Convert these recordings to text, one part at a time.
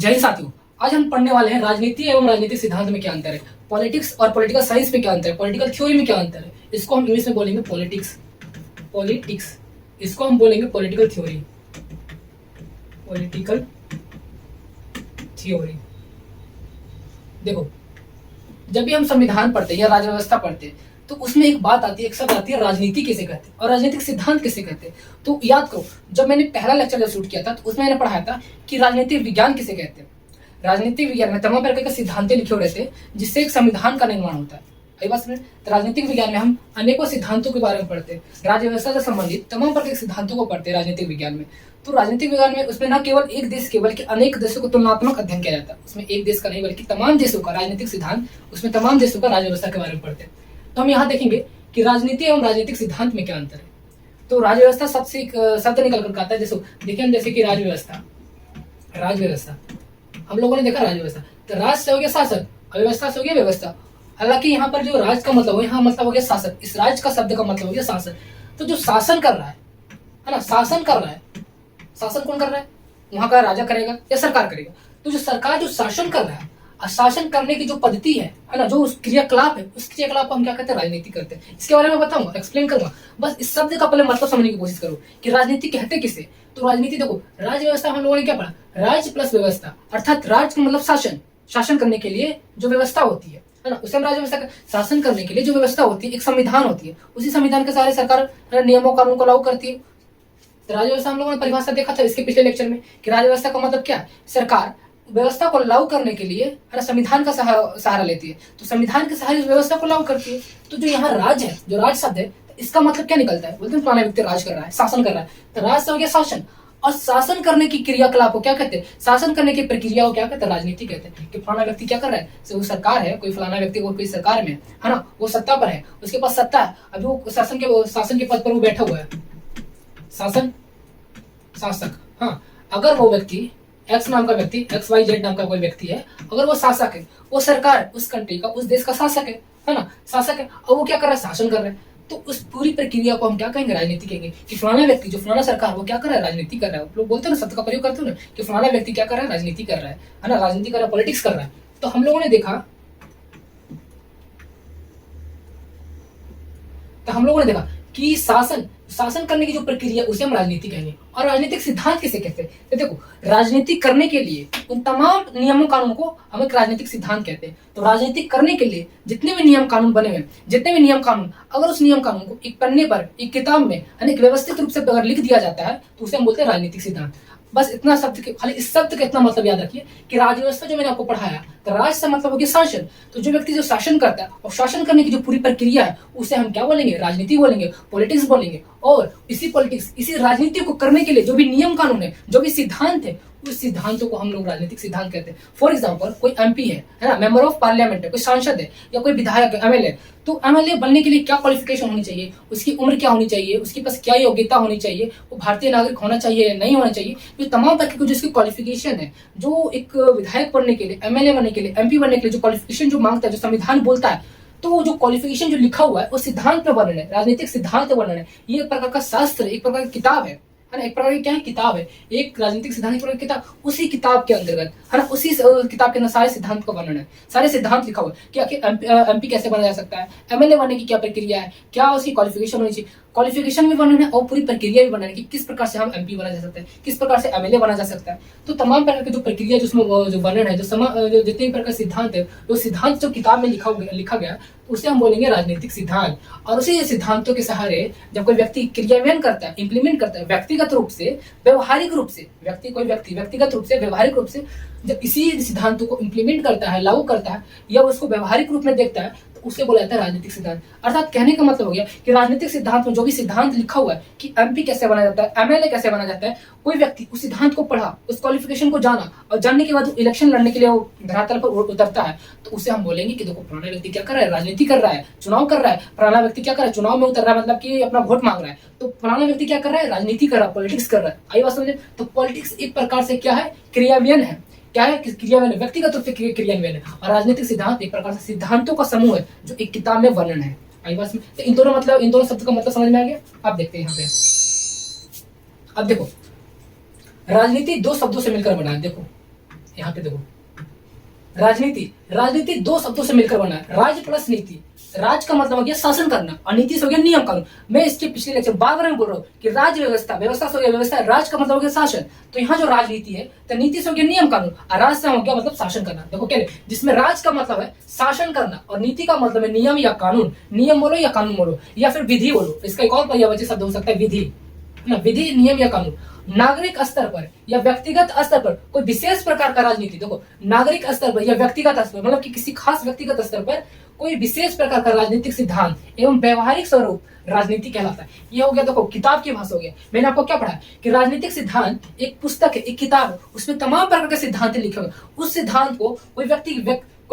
जय हिंद साथियों, आज हम पढ़ने वाले हैं राजनीति एवं राजनीतिक सिद्धांत में क्या अंतर है, पॉलिटिक्स और पॉलिटिकल साइंस में क्या अंतर है, पॉलिटिकल थ्योरी में क्या अंतर है। इसको हम इंग्लिश में बोलेंगे पॉलिटिक्स, इसको हम बोलेंगे पॉलिटिकल थ्योरी। देखो, जब भी हम संविधान पढ़ते हैं या राज्य व्यवस्था पढ़ते हैं तो उसमें एक बात आती है, एक शब्द आती है, राजनीति किसे कहते हैं और राजनीतिक सिद्धांत किसे कहते हैं। तो याद करो, जब मैंने पहला लेक्चर जब शूट किया था तो उसमें मैंने पढ़ाया था कि राजनीतिक विज्ञान किसे कहते हैं। राजनीतिक विज्ञान में तमाम प्रकार के सिद्धांत लिखे हुए रहते हैं जिससे एक संविधान का निर्माण होता है। आई बात समझ। तो राजनीतिक विज्ञान में हम अनेकों सिद्धांतों के बारे में पढ़ते हैं, राज्य व्यवस्था से संबंधित तमाम प्रकार के सिद्धांतों को पढ़ते हैं राजनीतिक विज्ञान में। तो राजनीतिक विज्ञान में उसमें न केवल एक देश के बल्कि अनेक देशों को तुलनात्मक अध्ययन किया जाता है। उसमें एक देश का नहीं बल्कि तमाम देशों का राजनीतिक सिद्धांत, उसमें तमाम देशों का राज्य व्यवस्था के बारे में पढ़ते हैं। तो हम यहाँ देखेंगे कि राजनीति एवं राजनीतिक सिद्धांत में क्या अंतर है। तो राज्य व्यवस्था शब्द निकल कर आता है। जैसे कि राज्य व्यवस्था हम लोगों ने देखा राज्य व्यवस्था, तो राज से हो गया शासक, अव्यवस्था से हो गया व्यवस्था। हालांकि यहाँ पर जो राज का मतलब है, यहाँ मतलब हो गया शासक, इस राज का शब्द का मतलब हो गया शासक। तो जो शासन कर रहा है ना, शासन कौन कर रहा है, वहां का राजा करेगा या सरकार करेगा। तो जो सरकार जो शासन कर रहा है, शासन करने की जो पद्धति है ना, जो उस क्रियाकलाप है, उस क्रियाकलाप को हम क्या कहते हैं, राजनीति करते हैं। इसके बारे में बताऊंगा, एक्सप्लेन करूंगा। बस इस शब्द का पहले मतलब समझने की कोशिश करो कि राजनीति कहते किसे। तो राजनीति देखो, राज्य व्यवस्था हम लोगों ने क्या पढ़ा, राज्य प्लस व्यवस्था, अर्थात राज्य मतलब शासन करने के लिए जो व्यवस्था होती है ना, उसे हम राज्य व्यवस्था। शासन करने के लिए जो व्यवस्था होती है, एक संविधान होती है, उसी संविधान के सारे सरकार नियमों कानून को लागू करती है। तो राज्य व्यवस्था हम लोगों ने परिभाषा देखा था इसके पिछले लेक्चर में कि राज्य व्यवस्था का मतलब क्या है, सरकार व्यवस्था को लागू करने के लिए संविधान का सहारा लेती है। तो संविधान के सहारे व्यवस्था को लागू करती है। तो जो यहाँ राज है, जो राज शब्द है, तो इसका मतलब क्या निकलता है, बोलते हैं फलाना व्यक्ति राज कर रहा है, शासन कर रहा है। तो राज से हो गया शासन, और शासन करने की क्रियाकलाप को क्या कहते हैं, शासन करने की प्रक्रिया को क्या कहते हैं, राजनीति कहते हैं। कि फलाना व्यक्ति क्या कर रहा है, वो सरकार है, कोई फलाना व्यक्ति कोई सरकार में है ना, वो सत्ता पर है, उसके पास सत्ता है, अभी वो शासन के पद पर वो बैठा हुआ है, शासक। हाँ, अगर वो व्यक्ति एक्स नाम का व्यक्ति, XYZ नाम का कोई व्यक्ति है, अगर वो शासक है, वो सरकार उस कंट्री का, उस देश का शासक है ना, शासक है, और वो क्या कर रहा है, शासन कर रहा है। तो उस पूरी प्रक्रिया को हम क्या कहेंगे, राजनीति कहेंगे। कि फलाना व्यक्ति, जो फलाना सरकार, वो क्या कर रहा है, राजनीति कर रहा है। लोग बोलते हैं ना, शब्द का प्रयोग करते हो ना, कि फलाना व्यक्ति क्या कर रहा है, राजनीति कर रहा है ना, राजनीति कर रहा है, पॉलिटिक्स कर रहा है। तो हम लोगों ने देखा कि शासन करने की जो प्रक्रिया, उसे हम राजनीति कहेंगे। और राजनीतिक सिद्धांत किसे कहते हैं, तो देखो, राजनीति करने के लिए उन तमाम नियमों कानून को हम एक राजनीतिक सिद्धांत कहते हैं। तो राजनीति करने के लिए जितने भी नियम कानून बने हुए, जितने भी नियम कानून, अगर उस नियम कानून को एक पन्ने पर, एक किताब में अनेक व्यवस्थित रूप से अगर लिख दिया जाता है, तो उसे हम बोलते हैं राजनीतिक सिद्धांत। बस इतना शब्द के, खाली इस शब्द का इतना मतलब याद रखिए कि राज्य व्यवस्था जो मैंने आपको पढ़ाया, तो राज से मतलब हो गया शासन। तो जो व्यक्ति जो शासन करता है और शासन करने की जो पूरी प्रक्रिया है, उसे हम क्या बोलेंगे, राजनीति बोलेंगे, पॉलिटिक्स बोलेंगे। और इसी राजनीति को करने के लिए जो भी नियम कानून है, जो भी सिद्धांत है, उस सिद्धांतों को हम लोग राजनीतिक सिद्धांत कहते हैं। फॉर एग्जाम्पल, कोई MP है ना, मेंबर ऑफ पार्लियामेंट है, कोई सांसद है, या कोई विधायक है, MLA। तो MLA बनने के लिए क्या क्वालिफिकेशन होनी चाहिए, उसकी उम्र क्या होनी चाहिए, उसके पास क्या योग्यता होनी चाहिए, वो भारतीय नागरिक होना चाहिए या नहीं होना चाहिए, ये तमाम प्रकार की जो इसकी क्वालिफिकेशन है, जो एक विधायक बनने के लिए, MLA बनने के लिए, MP बनने के लिए जो क्वालिफिकेशन जो मांगता है, जो संविधान बोलता है, तो जो क्वालिफिकेशन जो लिखा हुआ है वो सिद्धांत पे वर्णन है, राजनीतिक सिद्धांत पे वर्णन है। ये एक प्रकार का शास्त्र, एक प्रकार की किताब है ना, एक प्रकार की क्या है, किताब है, एक राजनीतिक सिद्धांत, एक प्रकार की किताब। उसी किताब के अंतर्गत है ना, उसी किताब के अंदर सारे सिद्धांत का वर्णन है, सारे सिद्धांत लिखा हुआ है कि आखिर MP कैसे बना जा सकता है, MLA बनने की क्या प्रक्रिया है, क्या उसकी क्वालिफिकेशन होनी चाहिए, क्वालिफिकेशन भी वर्णन है और पूरी प्रक्रिया भी वर्णन है कि किस प्रकार से हम MP बना जा सकता है, किस प्रकार से MLA बना जा सकता है। तो तमाम प्रकार की जो प्रक्रिया, जिसमें जो वर्णन है, जो जितने प्रकार के सिद्धांत है, वो सिद्धांत जो किताब में लिखा गया, उसे हम बोलेंगे राजनीतिक सिद्धांत। और उसी सिद्धांतों के सहारे जब कोई व्यक्ति क्रियान्वयन करता है, इंप्लीमेंट करता है, व्यक्तिगत रूप से, व्यवहारिक रूप से, व्यक्तिगत रूप से, व्यवहारिक रूप से जब इसी सिद्धांतों को इंप्लीमेंट करता है, लागू करता है, या उसको व्यवहारिक रूप में देखता है, तो उसे बोला जाता है राजनीतिक सिद्धांत। अर्थात कहने का मतलब हो गया कि राजनीतिक सिद्धांत में जो भी सिद्धांत लिखा हुआ है कि MP कैसे बना जाता है, MLA कैसे बना जाता है, कोई व्यक्ति उस सिद्धांत को पढ़ा, उस क्वालिफिकेशन को जाना, और जानने के बाद इलेक्शन लड़ने के लिए वो धरातल पर उतरता है, तो उसे हम बोलेंगे कि देखो, फलाना व्यक्ति क्या कर रहा है, राजनीति कर रहा है, चुनाव कर रहा है। फलाना व्यक्ति क्या कर रहा है, चुनाव में उतर रहा है, मतलब कि अपना वोट मांग रहा है। तो फलाना व्यक्ति क्या कर रहा है, राजनीति कर रहा है, पॉलिटिक्स कर रहा है। आई बात समझे। तो पॉलिटिक्स एक प्रकार से क्या है, क्रियान्वयन है, क्या है, क्रियान्वयन, व्यक्तिगत रूप से क्रियान्वयन है। और राजनीतिक सिद्धांत एक प्रकार से सिद्धांतों का समूह है जो एक किताब में वर्णन है। आई बात में। तो इन दोनों शब्द का मतलब समझ में आ गया। आप देखते हैं यहाँ पे, अब देखो, राजनीति दो शब्दों से मिलकर बना है। देखो, यहाँ पे देखो, राजनीति, राजनीति दो शब्दों से मिलकर बना है, राज प्लस नीति। राज का मतलब हो गया शासन करना और नीति से हो गया नियम कानून। मैं इसके पिछले लेक्चर बार बार में बोल रहा हूँ कि राज्य व्यवस्था, व्यवस्था से हो गया व्यवस्था, राज का मतलब हो गया शासन। तो यहाँ जो राजनीति है तो नीति से हो गया नियम कानून और राज से हो गया मतलब शासन करना। देखो क्या, जिसमें राज का मतलब है शासन करना और नीति का मतलब है नियम या कानून। नियम बोलो या कानून बोलो या फिर विधि बोलो, इसका एक और पर्यायवाची शब्द हो सकता है विधि, विधि, नियम या कानून। नागरिक स्तर पर या व्यक्तिगत स्तर पर कोई विशेष प्रकार का राजनीति, देखो नागरिक स्तर पर या व्यक्तिगत स्तर पर मतलब कि किसी खास व्यक्तिगत स्तर पर कोई विशेष प्रकार का राजनीतिक सिद्धांत एवं व्यवहारिक स्वरूप राजनीति कहलाता है। ये हो गया देखो किताब की भाषा हो गया। मैंने आपको क्या पढ़ा कि राजनीतिक सिद्धांत एक पुस्तक है, एक किताब है, उसमें तमाम प्रकार के सिद्धांत लिखे हुए। उस सिद्धांत को कोई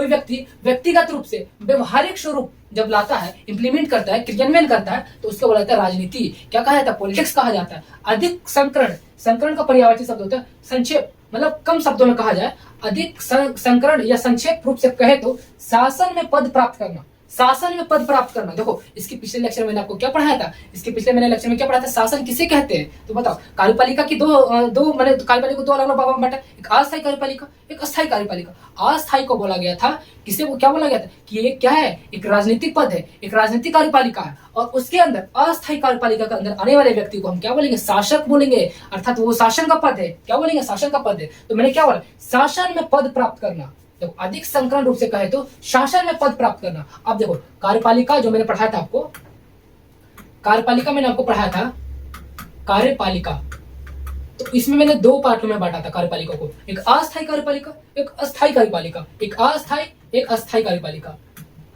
व्यक्ति व्यक्तिगत रूप से व्यवहारिक स्वरूप जब लाता है, इंप्लीमेंट करता है, क्रियान्वयन करता है, तो उसको बोला जाता है राजनीति। क्या कहा जाता है? पॉलिटिक्स कहा जाता है। अधिक संकरण, संकरण का पर्यायवाची शब्द होता है संक्षेप, मतलब कम शब्दों में कहा जाए, अधिक संकरण या संक्षेप रूप से कहे तो शासन में पद प्राप्त करना, शासन में पद प्राप्त करना। देखो इसके पिछले लेक्चर में मैंने आपको क्या पढ़ाया था, इसके पिछले मैंने लेक्चर में क्या पढ़ाया था, शासन किसे कहते हैं? तो बताओ, कार्यपालिका की दो मैंने कार्यपालिका को दो अलग अलग भागों में बांटा, एक अस्थायी कार्यपालिका, एक अस्थायी कार्यपालिका। अस्थायी को बोला गया था, किसे को क्या बोला गया था कि ये क्या है, एक राजनीतिक पद है, एक राजनीतिक कार्यपालिका है, और उसके अंदर अस्थायी कार्यपालिका के अंदर आने वाले व्यक्ति को हम क्या बोलेंगे? शासक बोलेंगे, अर्थात वो शासन का पद है। क्या बोलेंगे? शासन का पद है। तो मैंने क्या बोला? शासन में पद प्राप्त करना। तो अधिक संकरण रूप से कहे तो शासन में पद प्राप्त करना। अब देखो कार्यपालिका जो मैंने पढ़ाया था आपको, कार्यपालिका मैंने आपको पढ़ाया था कार्यपालिका, तो इसमें मैंने दो पार्टों में बांटा था कार्यपालिका को, एक अस्थायी कार्यपालिका, एक अस्थायी कार्यपालिका, एक अस्थायी एक अस्थायी कार्यपालिका,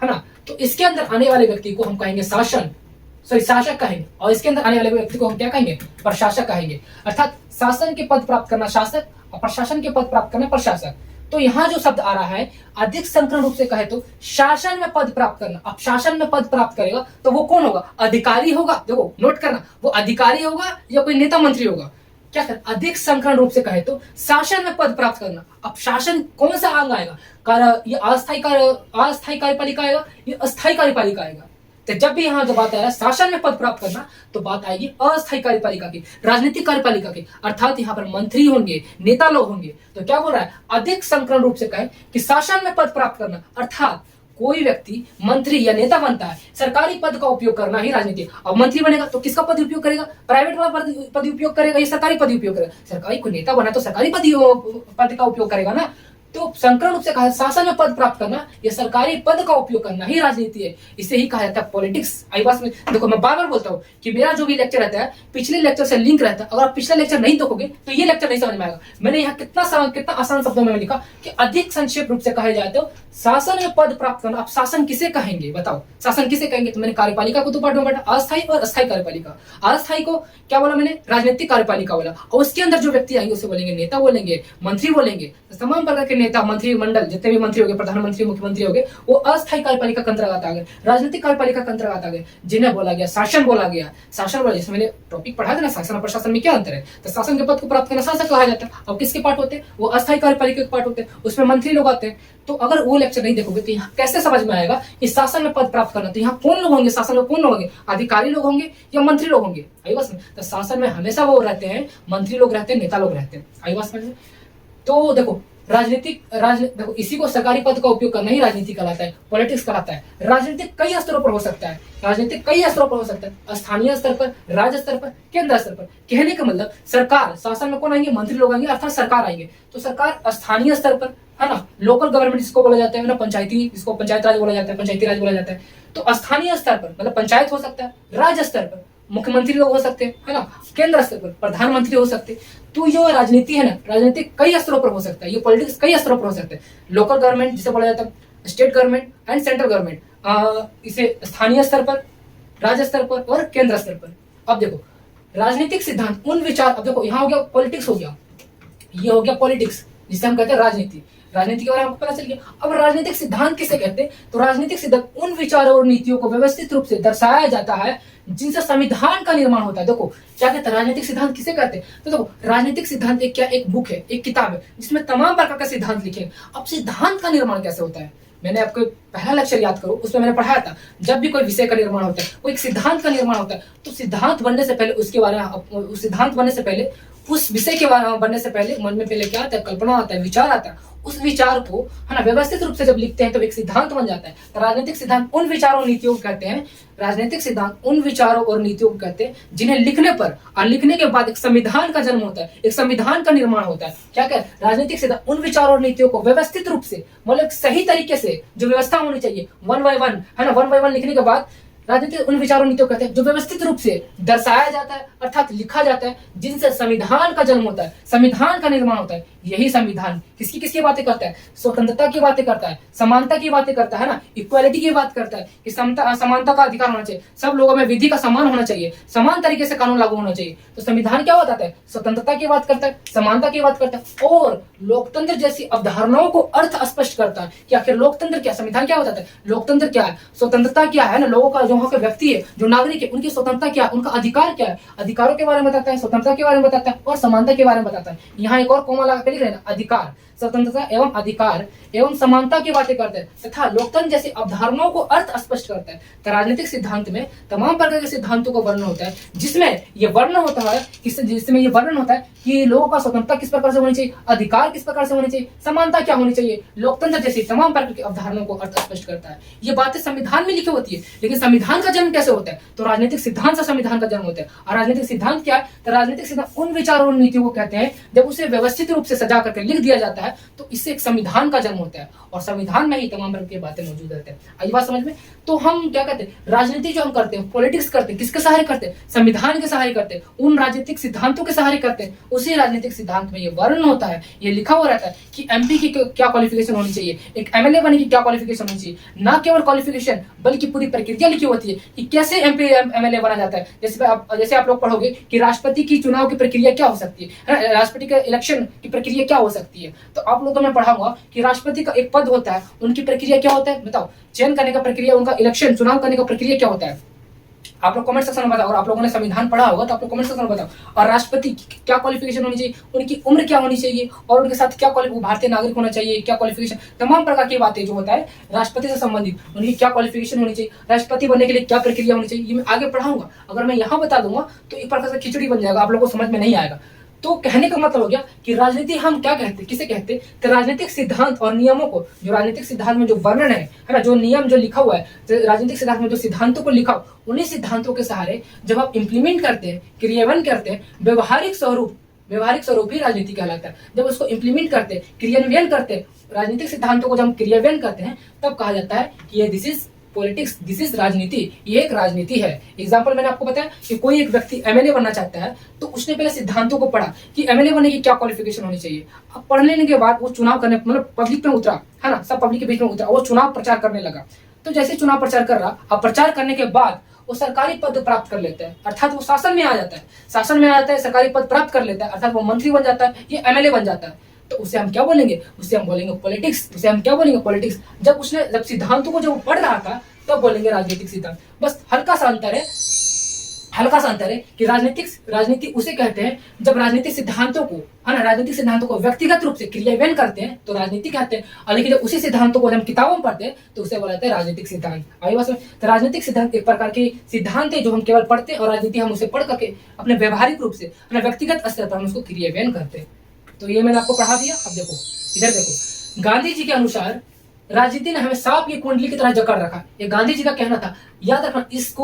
है ना। तो इसके अंदर आने वाले व्यक्ति को हम कहेंगे शासक कहेंगे, और इसके अंदर आने वाले व्यक्ति को हम क्या कहेंगे? प्रशासक कहेंगे। अर्थात शासन के पद प्राप्त करना शासक और प्रशासन के पद प्राप्त करना प्रशासक। तो यहाँ जो शब्द आ रहा है अधिक संकरण रूप से कहे तो शासन में पद प्राप्त करना। अब शासन में पद प्राप्त करेगा तो वो कौन होगा? अधिकारी होगा। देखो नोट करना, वो अधिकारी होगा या कोई नेता मंत्री होगा। क्या कर? अधिक संकरण रूप से कहे तो शासन में पद प्राप्त करना। अब शासन कौन सा अंग आएगा? ये अस्थायी कार्यपालिका आएगा, ये अस्थायी कार्यपालिका आएगा। तो जब भी यहाँ जो बात आया शासन में पद प्राप्त करना, तो बात आएगी अस्थायी कार्यपालिका की, राजनीतिक कार्यपालिका की। अर्थात यहाँ पर मंत्री होंगे, नेता लोग होंगे। तो क्या बोल रहा है? अधिक संकरण रूप से कहे कि शासन में पद प्राप्त करना, अर्थात कोई व्यक्ति मंत्री या नेता बनता है, सरकारी पद का उपयोग करना ही राजनीति। अब मंत्री बनेगा तो किसका पद उपयोग करेगा? प्राइवेट वाला पद उपयोग करेगा या सरकारी पद उपयोग करेगा? सरकारी, कोई नेता बना तो सरकारी पद का उपयोग करेगा ना। तो संकरण रूप से कहा शासन में पद प्राप्त करना या सरकारी पद का उपयोग करना ही राजनीति है। इसे ही कहा जाता है पॉलिटिक्स। आई बात में देखो, मैं बार बार बोलता हूँ कि मेरा जो भी लेक्चर रहता है पिछले लेक्चर से लिंक रहता है। अगर आप पिछला लेक्चर नहीं देखोगे तो ये लेक्चर नहीं समझ में आएगा। मैंने यहाँ कितना आसान शब्दों में लिखा कि अधिक संक्षेप रूप से कहे जाए तो शासन में पद प्राप्त करना। आप शासन किसे कहेंगे? बताओ, शासन किसे कहेंगे? तो मैंने कार्यपालिका को दो पार्ट में बांटा, अस्थायी और अस्थायी कार्यपालिका। अस्थायी को क्या बोला मैंने? राजनीतिक कार्यपालिका बोला। और उसके अंदर जो व्यक्ति आएंगे उसे बोलेंगे नेता बोलेंगे, मंत्री बोलेंगे। तमाम प्रकार के नेता, मंत्री मंडल, जितने भी मंत्री हो गए, प्रधानमंत्री, मुख्यमंत्री हो गए, वो अस्थायी कार्यपालिका के अंतर्गत आ गए, राजनीतिक कार्यपालिका के अंतर्गत आ गए, जिन्हें बोला गया शासन बोला गया। शासन बोला, जैसे मैंने टॉपिक पढ़ा था ना, शासन और प्रशासन में क्या अंतर है, तो शासन के पद को प्राप्त करना शासक कहा जाता है। अब किसके पार्ट होते हैं? वो अस्थायी कार्यपालिका के पार्ट होते हैं, उसमें मंत्री लोग आते हैं। तो अगर वो लेक्चर नहीं देखोगे तो यहाँ कैसे समझ में आएगा कि शासन में पद प्राप्त करना? तो यहाँ कौन लोग होंगे? शासन में कौन लोग होंगे? अधिकारी लोग होंगे या मंत्री लोग होंगे? आई बात समझ? तो शासन में हमेशा वो रहते हैं, मंत्री लोग रहते हैं, नेता लोग रहते हैं। आई बात समझ? तो देखो देखो इसी को सरकारी पद का उपयोग करना ही राजनीति कहलाता है, पॉलिटिक्स कहलाता है। राजनीतिक कई स्तरों पर हो सकता है, राजनीतिक कई स्तरों पर हो सकता है, स्थानीय स्तर पर, राज्य स्तर पर, केंद्र स्तर पर। कहने का मतलब सरकार, शासन में कौन आएंगे? मंत्री लोग आएंगे, अर्थात सरकार आएंगे। तो सरकार स्थानीय स्तर पर, है ना, लोकल गवर्नमेंट जिसको बोला जाता है ना, पंचायती, जिसको पंचायत राज बोला जाता है, पंचायती राज बोला जाता है। तो स्थानीय स्तर पर मतलब पंचायत हो सकता है, राज्य स्तर पर मुख्यमंत्री लोग हो सकते हैं, है ना, केंद्र स्तर पर प्रधानमंत्री हो सकते हैं। तो जो राजनीति है ना, राजनीति कई स्तरों पर हो सकता है, ये पॉलिटिक्स कई स्तरों पर हो सकते हैं। लोकल गवर्नमेंट जिसे बोला जाता है, state government and central government, इसे स्थानीय स्तर पर, राज्य स्तर पर और केंद्र स्तर पर। अब देखो राजनीतिक सिद्धांत उन विचार, अब देखो यहाँ हो गया पॉलिटिक्स, हो गया ये हो गया पॉलिटिक्स, जिसे हम कहते हैं राजनीति। राजनीति के बारे में आपको पता चल गया। अब राजनीतिक सिद्धांत किसे कहते हैं? तो राजनीतिक सिद्धांत उन विचारों और नीतियों को व्यवस्थित रूप से दर्शाया जाता है जिनसे संविधान का निर्माण होता है। देखो क्या कहते हैं, राजनीतिक सिद्धांत किसे कहते हैं? तो देखो राजनीतिक सिद्धांत एक बुक है, एक किताब है, जिसमें तमाम प्रकार के सिद्धांत लिखे हैं। अब सिद्धांत का निर्माण कैसे होता है? मैंने आपको पहला लेक्चर याद करो, उसमें मैंने पढ़ाया था, जब भी कोई विषय का निर्माण होता है, कोई एक सिद्धांत का निर्माण होता है, तो सिद्धांत बनने से पहले उसके बारे में, उस सिद्धांत बनने से पहले उस विषय के बनने से पहले मन में पहले क्या आता है, कल्पना आता है, विचार आता है। उस विचार को है ना व्यवस्थित रूप से जब लिखते हैं तो एक सिद्धांत बन जाता है। तो राजनीतिक सिद्धांत उन विचारों और नीतियों को कहते हैं, राजनीतिक सिद्धांत उन विचारों और नीतियों को कहते हैं जिन्हें लिखने पर और लिखने के बाद एक संविधान का जन्म होता है, एक संविधान का निर्माण होता है। क्या क्या राजनीतिक सिद्धांत उन विचारों और नीतियों को व्यवस्थित रूप से, मतलब सही तरीके से जो व्यवस्था होनी चाहिए, वन बाय वन है ना, वन बाय वन लिखने के बाद राजनीति उन विचारों नीतियों कहते हैं जो व्यवस्थित रूप से दर्शाया जाता है, अर्थात लिखा जाता है, जिनसे संविधान का जन्म होता है, संविधान का निर्माण होता है। यही संविधान किसकी किसकी बातें करता है, स्वतंत्रता की बातें करता है, समानता की बातें करता है ना, इक्वालिटी की बात करता है कि समानता का अधिकार होना चाहिए, सब लोगों में विधि का समान होना चाहिए, समान तरीके से कानून लागू होना चाहिए। तो संविधान क्या बताता है, स्वतंत्रता की बात करता है, समानता की बात करता है और लोकतंत्र जैसी अवधारणाओं को अर्थ स्पष्ट करता है कि आखिर लोकतंत्र क्या, संविधान क्या बताता है, लोकतंत्र क्या है, स्वतंत्रता क्या है ना, लोगों का जो वहां के व्यक्ति है, जो नागरिक है, उनकी स्वतंत्रता क्या है, उनका अधिकार क्या है, अधिकारों के बारे में बताता है, स्वतंत्रता के बारे में बताता है और समानता के बारे में बताता है। यहाँ एक और कोमा लगा के लिख रहे हैं, अधिकार, स्वतंत्रता एवं अधिकार एवं समानता की बातें करते हैं तथा लोकतंत्र जैसी अवधारणाओं को अर्थ स्पष्ट करता है। तो राजनीतिक सिद्धांत में तमाम प्रकार के सिद्धांतों का वर्णन होता है, जिसमें ये वर्णन होता है कि लोगों का स्वतंत्रता किस प्रकार से होनी चाहिए, अधिकार किस प्रकार से होनी चाहिए, समानता क्या होनी चाहिए, लोकतंत्र जैसी तमाम प्रकार की अवधारणाओं को अर्थ स्पष्ट करता है। ये बातें संविधान में लिखी होती है, लेकिन संविधान का जन्म कैसे होता है, तो राजनीतिक सिद्धांत से संविधान का जन्म होता है। और राजनीतिक सिद्धांत क्या है, तो राजनीतिक सिद्धांत उन विचारों और नीतियों को कहते हैं जब उसे व्यवस्थित रूप से सजा करके लिख दिया जाता है तो इससे एक संविधान का जन्म होता है और संविधान में ही तमाम प्रकार की बातें मौजूद रहते हैं। आई बात समझ में। तो हम क्या कहते हैं, राजनीति जो हम करते हैं, पॉलिटिक्स करते हैं, किसके सहारे करते हैं, संविधान के सहारे करते हैं, उन राजनीतिक सिद्धांतों के सहारे करते हैं। उसी राजनीतिक सिद्धांत में ये वर्णन होता है, ये लिखा हुआ रहता है कि एमपी की क्या क्वालिफिकेशन होनी चाहिए, एक एमएलए बनने की क्या क्वालिफिकेशन होनी चाहिए, ना केवल क्वालिफिकेशन बल्कि पूरी प्रक्रिया लिखी होती है कि कैसे एमपी एमएलए बना जाता है। जैसे आप लोग पढ़ोगे कि राष्ट्रपति की चुनाव की प्रक्रिया क्या हो सकती है, राष्ट्रपति के इलेक्शन की प्रक्रिया क्या हो सकती है। तो आप लोगों को मैं पढ़ाऊंगा कि राष्ट्रपति का एक पद होता है, उनकी प्रक्रिया क्या होता है, बताओ, चयन करने का प्रक्रिया, उनका इलेक्शन चुनाव करने का प्रक्रिया क्या होता है। आप लोग कमेंट सेक्शन में बताओ, और आप लोगों ने संविधान पढ़ा होगा तो आप लोग कमेंट सेक्शन में बताओ। और राष्ट्रपति की क्या क्वालिफिकेशन होनी चाहिए, उनकी उम्र क्या होनी चाहिए और उनके साथ क्या भारतीय नागरिक होना चाहिए, क्या क्वालिफिकेशन, तमाम प्रकार की बातें जो होता है राष्ट्रपति से संबंधित, उनकी क्या क्वालिफिकेशन होनी चाहिए, राष्ट्रपति बनने के लिए क्या प्रक्रिया होनी चाहिए, ये मैं आगे पढ़ाऊंगा। अगर मैं यहाँ बता दूंगा तो एक प्रकार से खिचड़ी बन जाएगा, आप लोगों को समझ में नहीं आएगा। तो कहने का मतलब हो गया कि राजनीति हम क्या कहते हैं, किसे कहते हैं, तो राजनीतिक सिद्धांत और नियमों को, जो राजनीतिक सिद्धांत में जो वर्णन है ना, जो नियम जो लिखा हुआ है, तो राजनीतिक सिद्धांत में जो सिद्धांतों को लिखा, उन्हीं सिद्धांतों के सहारे जब आप इंप्लीमेंट करते हैं, क्रियान्वयन करते हैं, व्यवहारिक स्वरूप ही राजनीति कहलाता है। जब उसको इंप्लीमेंट करते हैं, क्रियान्वयन करते हैं, राजनीतिक सिद्धांतों को जब हम क्रियान्वयन करते हैं तब कहा जाता है कि ये this is politics, this is राजनीति, ये एक राजनीति है। एग्जांपल मैंने आपको बताया कि कोई एक व्यक्ति एमएलए बनना चाहता है तो उसने पहले सिद्धांतों को पढ़ा कि एमएलए बनने की क्या क्वालिफिकेशन होनी चाहिए। अब पढ़ लेने के बाद वो चुनाव करने, मतलब पब्लिक में उतरा है ना, सब पब्लिक के बीच में उतरा, वो चुनाव प्रचार करने लगा। तो जैसे चुनाव प्रचार कर रहा, अब प्रचार करने के बाद वो सरकारी पद प्राप्त कर लेता है, अर्थात वो शासन में आ जाता है, सरकारी पद प्राप्त कर लेता है, अर्थात वो मंत्री बन जाता है, ये एमएलए बन जाता है। तो उसे हम क्या बोलेंगे, उसे हम बोलेंगे पॉलिटिक्स। जब सिद्धांतों को जब पढ़ रहा था तब बोलेंगे राजनीतिक सिद्धांत। बस हल्का सा अंतर है कि राजनीति उसे कहते हैं जब राजनीतिक सिद्धांतों को, है ना, राजनीतिक सिद्धांतों को व्यक्तिगत रूप से क्रियान्वयन करते हैं तो राजनीति कहते हैं, और लेकिन जब उसी सिद्धांतों को हम किताबों में पढ़ते हैं तो उसे बोला जाता है राजनीतिक सिद्धांत। आई बात समझ। तो राजनीतिक सिद्धांत एक प्रकार के सिद्धांत है जो हम केवल पढ़ते हैं, और राजनीति हम उसे पढ़ करके अपने व्यवहारिक रूप से, अपने व्यक्तिगत स्तर पर हम उसको क्रियान्वयन करते हैं। तो ये मैंने आपको पढ़ा दिया। अब देखो, इधर देखो, गांधी जी के अनुसार राजनीति ने हमें सांप की कुंडली की तरह जकड़ रखा। ये गांधी जी का कहना था, याद रखना, इस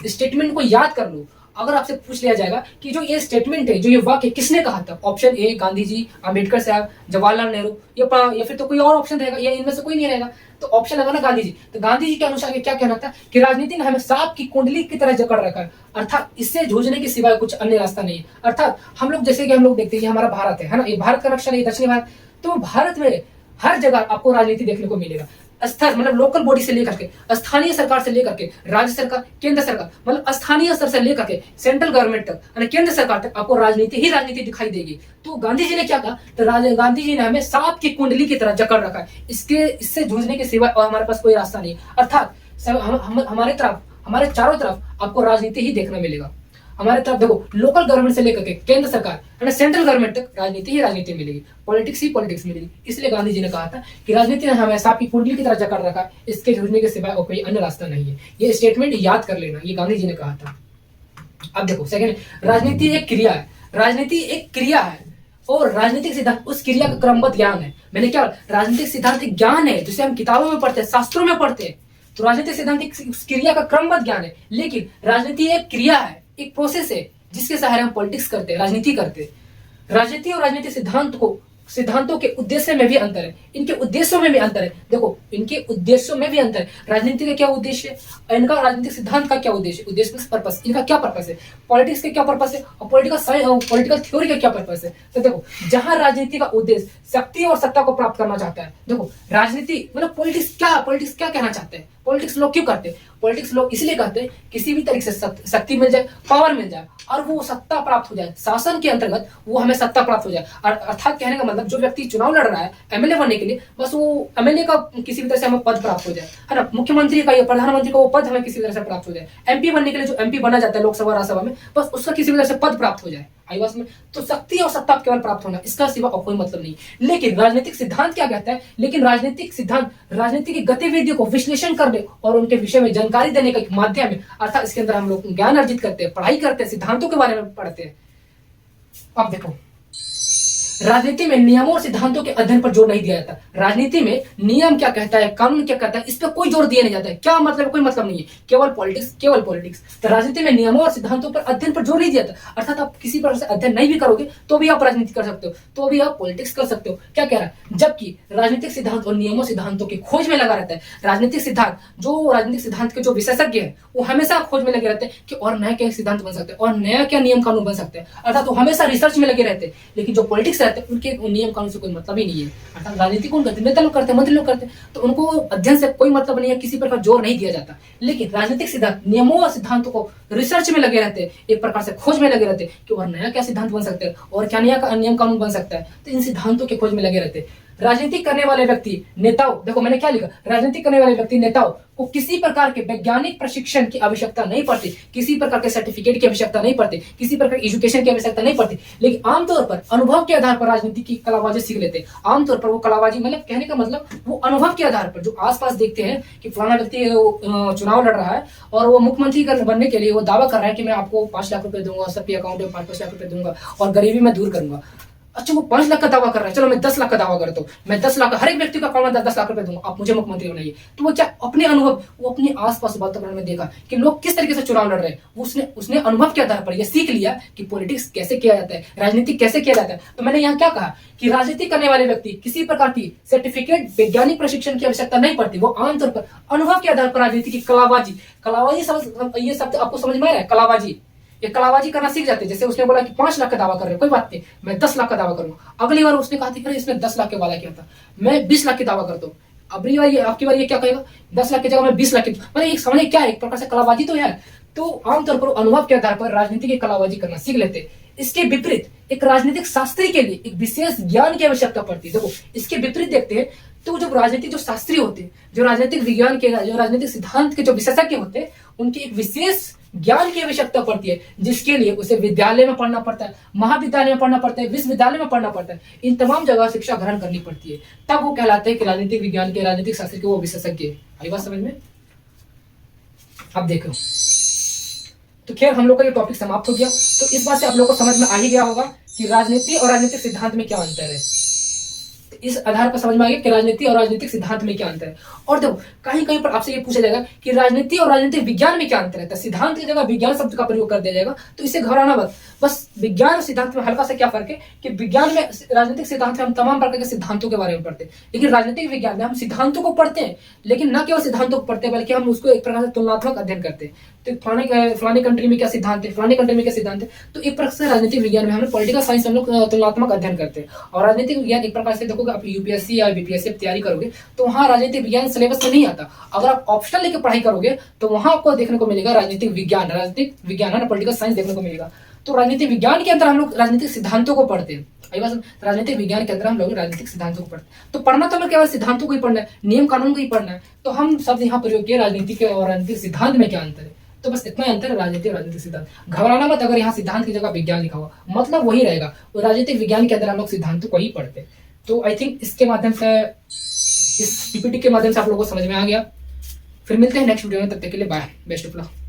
स्टेटमेंट को याद कर लो। अगर आपसे पूछ लिया जाएगा कि जो ये स्टेटमेंट है, जो ये वाक्य किसने कहा था, ऑप्शन ए गांधी जी, अंबेडकर साहब, जवाहरलाल नेहरू, या फिर तो कोई और ऑप्शन रहेगा, या इनमें से कोई नहीं रहेगा, तो ऑप्शन लगा ना गांधी जी। तो गांधी जी के अनुसार क्या कहना था कि राजनीति ने हमें सांप की कुंडली की तरह जकड़ रखा है, अर्थात इससे जूझने के सिवाय कुछ अन्य रास्ता नहीं है। अर्थात हम लोग, जैसे कि हम लोग देखते हैं, हमारा भारत है ना, ये भारत का नक्शा नहीं, दक्षिणी भारत, तो भारत में हर जगह आपको राजनीति देखने को मिलेगा। स्तर मतलब लोकल बॉडी से लेकर के, स्थानीय सरकार से लेकर के, राज्य सरकार, केंद्र सरकार, मतलब स्थानीय स्तर से लेकर के सेंट्रल गवर्नमेंट तक, केंद्र सरकार तक आपको राजनीति दिखाई देगी। तो गांधी जी ने क्या कहा, तो गांधी जी ने हमें सांप की कुंडली की तरह जकड़ रखा है, इससे जूझने के सिवाय और हमारे पास कोई रास्ता नहीं। अर्थात हमारे चारों तरफ आपको राजनीति ही देखने मिलेगा। हमारे तरफ देखो, लोकल गवर्नमेंट से लेकर के केंद्र सरकार, सेंट्रल गवर्नमेंट तक राजनीति मिलेगी, पॉलिटिक्स मिलेगी। इसलिए गांधी जी ने कहा था कि राजनीति ने हमें सांप की कुंडली की तरह जकड़ रखा है, इसके जूझने के सिवाय और कोई अन्य रास्ता नहीं है। ये स्टेटमेंट याद कर लेना, ये गांधी जी ने कहा था। अब देखो सेकंड, राजनीति एक क्रिया है। राजनीति एक क्रिया है और राजनीतिक सिद्धांत उस क्रिया का क्रमबद्ध ज्ञान है। मैंने क्या, राजनीतिक सिद्धांत एक ज्ञान है जिसे हम किताबों में पढ़ते हैं, शास्त्रों में पढ़ते हैं। तो राजनीतिक सिद्धांत एक क्रिया का क्रमबद्ध ज्ञान है, लेकिन राजनीति एक क्रिया है, एक प्रोसेस है जिसके सहारे हम पॉलिटिक्स करते हैं, राजनीति करते हैं। राजनीति और राजनीतिक सिद्धांतों के उद्देश्य में भी अंतर है, इनके उद्देश्यों में भी अंतर है। देखो, इनके उद्देश्यों में भी अंतर है। राजनीति का क्या उद्देश्य है, इनका राजनीतिक सिद्धांत का क्या उद्देश्य, उद्देश्य पर्पस, इनका क्या पर्पस है, पॉलिटिक्स का क्या पर्पस है और पॉलिटिकल थ्योरी का क्या पर्पस है। तो देखो, जहां राजनीति का उद्देश्य शक्ति और सत्ता को प्राप्त करना चाहता है, देखो राजनीति मतलब पॉलिटिक्स क्या कहना चाहते हैं, पॉलिटिक्स लोग क्यों करते हैं, पॉलिटिक्स लोग इसलिए करते हैं किसी भी तरीके से शक्ति मिल जाए, पावर मिल जाए और वो सत्ता प्राप्त हो जाए, शासन के अंतर्गत वो हमें सत्ता प्राप्त हो जाए। और अर्थात कहने का मतलब जो व्यक्ति चुनाव लड़ रहा है एमएलए बनने के लिए, बस वो एमएलए का किसी भी तरह से हमें पद प्राप्त हो जाए, है ना, मुख्यमंत्री का या प्रधानमंत्री का वो पद हमें किसी तरह से प्राप्त हो जाए, एमपी बनने के लिए जो एमपी बना जाता है लोकसभा राज्यसभा में, बस उसका किसी भी तरह से पद प्राप्त हो जाए आई बस में। तो शक्ति और सत्ता केवल प्राप्त होना, इसका सिवा और कोई मतलब नहीं। लेकिन राजनीतिक सिद्धांत क्या कहता है, लेकिन राजनीतिक सिद्धांत राजनीति की गतिविधियों को विश्लेषण करने और उनके विषय में जानकारी देने का एक माध्यम है। अर्थात इसके अंदर हम लोग ज्ञान अर्जित करते हैं, पढ़ाई करते हैं, सिद्धांतों के बारे में पढ़ते हैं। अब देखो, राजनीति में नियमों और सिद्धांतों के अध्ययन पर जोर नहीं दिया जाता। राजनीति में नियम क्या कहता है, कानून क्या कहता है, इस पर कोई जोर दिया नहीं जाता है। क्या मतलब, कोई मतलब नहीं है, केवल पॉलिटिक्स। तो राजनीति में नियमों और सिद्धांतों पर अध्ययन पर जोर नहीं दिया जाता। अर्थात आप किसी प्रकार से अध्ययन नहीं भी करोगे तो भी आप राजनीति कर सकते हो, तो भी आप पॉलिटिक्स कर सकते हो। क्या कह रहा है, जबकि राजनीतिक सिद्धांत और नियमों सिद्धांतों की खोज में लगा रहता है। राजनीतिक सिद्धांत के जो विशेषज्ञ है वो हमेशा खोज में लगे रहते हैं कि और नया क्या सिद्धांत बन सकते हैं और नया क्या नियम कानून बन सकते हैं। अर्थात वो हमेशा रिसर्च में लगे रहते हैं। लेकिन जो पॉलिटिक्स रहते हैं उनके नियम कानून से कोई मतलब ही नहीं है। अर्थात राजनीति कौन करते हैं, नेता लोग करते हैं, मंत्री लोग करते हैं, तो उनको अध्ययन से कोई मतलब नहीं है, किसी प्रकार जोर नहीं दिया जाता। लेकिन राजनीतिक सिद्धांत नियमों और सिद्धांतों को रिसर्च में लगे रहते हैं, एक प्रकार से खोज में लगे रहते हैं कि और नया क्या सिद्धांत बन सकता है और क्या नया नियम कानून बन सकता है। तो इन सिद्धांतों के खोज में लगे रहते हैं। राजनीति करने वाले व्यक्ति नेताओं, देखो मैंने क्या लिखा, राजनीति करने वाले व्यक्ति नेताओं को किसी प्रकार के वैज्ञानिक प्रशिक्षण की आवश्यकता नहीं पड़ती, किसी प्रकार के सर्टिफिकेट की आवश्यकता नहीं पड़ती, किसी प्रकार की एजुकेशन की आवश्यकता नहीं पड़ती। लेकिन आमतौर पर अनुभव के आधार पर राजनीति की कलाबाजी सीख लेते हैं। आमतौर पर वो कलाबाजी मतलब कहने का मतलब वो अनुभव के आधार पर जो आसपास देखते हैं कि फलाना व्यक्ति चुनाव लड़ रहा है और वो मुख्यमंत्री बनने के लिए वो दावा कर रहा है कि मैं आपको 5 लाख रुपए दूंगा, सबके अकाउंट में 5-5 लाख रुपए दूंगा और गरीबी में दूर करूंगा। अच्छा, वो 5 लाख का दावा कर रहा है, चलो मैं 10 लाख का दावा करता हूँ, मैं 10 लाख हर एक व्यक्ति का अकाउंट में 10 लाख रुपए दूंगा, आप मुझे मुख्यमंत्री बनाइए। तो वो क्या अपने अनुभव, वो अपने आसपास वातावरण में देखा कि लोग किस तरीके से चुनाव लड़ रहे हैं, उसने अनुभव के आधार पर यह सीख लिया कि पॉलिटिक्स कैसे किया जाता है, राजनीति कैसे किया जाता है। तो मैंने यहाँ क्या कहा कि राजनीति करने वाले व्यक्ति किसी प्रकार की सर्टिफिकेट, वैज्ञानिक प्रशिक्षण की आवश्यकता नहीं पड़ती। वो आमतौर पर अनुभव के आधार पर राजनीति की कलाबाजी ये शब्द आपको समझ में आ रहा है, कलाबाजी, ये कलाबाजी करना सीख जाते हैं। जैसे उसने बोला कि 5 लाख का दावा कर रहे हैं, कोई बात नहीं, मैं 10 लाख का दावा करूंगा। अगली बार उसने कहा था इसने 10 लाख के वादा किया था, मैं 20 लाख की दावा करता हूँ। अगली बार आपकी बार ये क्या कहेगा, 10 लाख की जगह मैं 20 लाख की, मतलब एक समझे क्या है, एक प्रकार से कलाबाजी तो है। तो आमतौर पर अनुभव के आधार पर राजनीति की कलाबाजी करना सीख लेते हैं। इसके विपरीत एक राजनीतिक शास्त्री के लिए एक विशेष ज्ञान की आवश्यकता पड़ती है। देखो, इसके विपरीत देखते हैं तो जो राजनीतिक जो शास्त्री होते हैं, जो राजनीतिक विज्ञान के, जो राजनीतिक सिद्धांत के जो विशेषज्ञ होते हैं, उनकी एक विशेष ज्ञान की आवश्यकता पड़ती है, जिसके लिए उसे विद्यालय में पढ़ना पड़ता है, महाविद्यालय में पढ़ना पड़ता है, विश्वविद्यालय में पढ़ना पड़ता है। इन तमाम जगह शिक्षा ग्रहण करनी पड़ती है, तब वो कहलाते हैं कि राजनीतिक विज्ञान के, राजनीतिक शास्त्र के वो विशेषज्ञ है। आई बात समझ में? अब देखो, तो खैर हम लोग का ये टॉपिक समाप्त हो गया। तो इस बात से आप लोग को समझ में आ ही गया होगा कि राजनीति और राजनीतिक सिद्धांत में क्या अंतर है। इस आधार पर समझ में आ गया कि राजनीति और राजनीतिक सिद्धांत में क्या अंतर है। और देखो, कहीं कहीं पर आपसे ये पूछा जाएगा कि राजनीति और राजनीतिक विज्ञान में क्या अंतर है, तो सिद्धांत की जगह विज्ञान शब्द का प्रयोग कर दिया जाएगा, तो इससे घबराना मत। बस विज्ञान और सिद्धांत में हल्का सा क्या फर्क है कि विज्ञान में, राजनीतिक सिद्धांत में हम तमाम प्रकार के सिद्धांतों के बारे में पढ़ते हैं, लेकिन राजनीतिक विज्ञान में हम सिद्धांतों को पढ़ते हैं, लेकिन न केवल सिद्धांतों को पढ़ते हैं बल्कि हम उसको एक प्रकार से तुलनात्मक अध्ययन करते हैं। तो फलानी कंट्री में क्या सिद्धांत है, फलानी कंट्री में क्या सिद्धांत है। तो एक प्रकार से राजनीतिक विज्ञान में हम पॉलिटिकल साइंस हम लोग तुलनात्मक अध्ययन करते हैं। और राजनीतिक विज्ञान एक प्रकार से देखोगे, आप यूपीएससी या बीपीएससी की तैयारी करोगे तो वहाँ राजनीतिक विज्ञान सिलेबस में नहीं आता। अगर आप ऑप्शनल लेकर पढ़ाई करोगे तो वहां आपको देखने को मिलेगा राजनीतिक विज्ञान है ना, पॉलिटिकल साइंस देखने को मिलेगा। तो राजनीतिक विज्ञान के अंदर हम लोग राजनीतिक सिद्धांतों को पढ़ते हैं। राजनीतिक विज्ञान के अंदर हम लोग राजनीतिक सिद्धांतों को पढ़ते हैं। तो पढ़ना तो हमें केवल सिद्धांतों को ही पढ़ना है, नियम कानून को ही पढ़ना है। तो हम शब्द यहाँ प्रयोग किए राजनीति के और राजनीतिक सिद्धांत में क्या अंतर है। तो बस इतना अंतर है राजनीति और राजनीतिक सिद्धांत। घबराना मत अगर यहाँ सिद्धांत की जगह विज्ञान लिखा हुआ, मतलब वही रहेगा। राजनीतिक विज्ञान के अंदर हम लोग सिद्धांतों को ही पढ़ते हैं। तो आई थिंक इसके माध्यम से, इस पीपीटी के माध्यम से आप लोगों को समझ में आ गया। फिर मिलते हैं नेक्स्ट वीडियो में, तब तक के लिए बाय, बेस्ट ऑफ लक।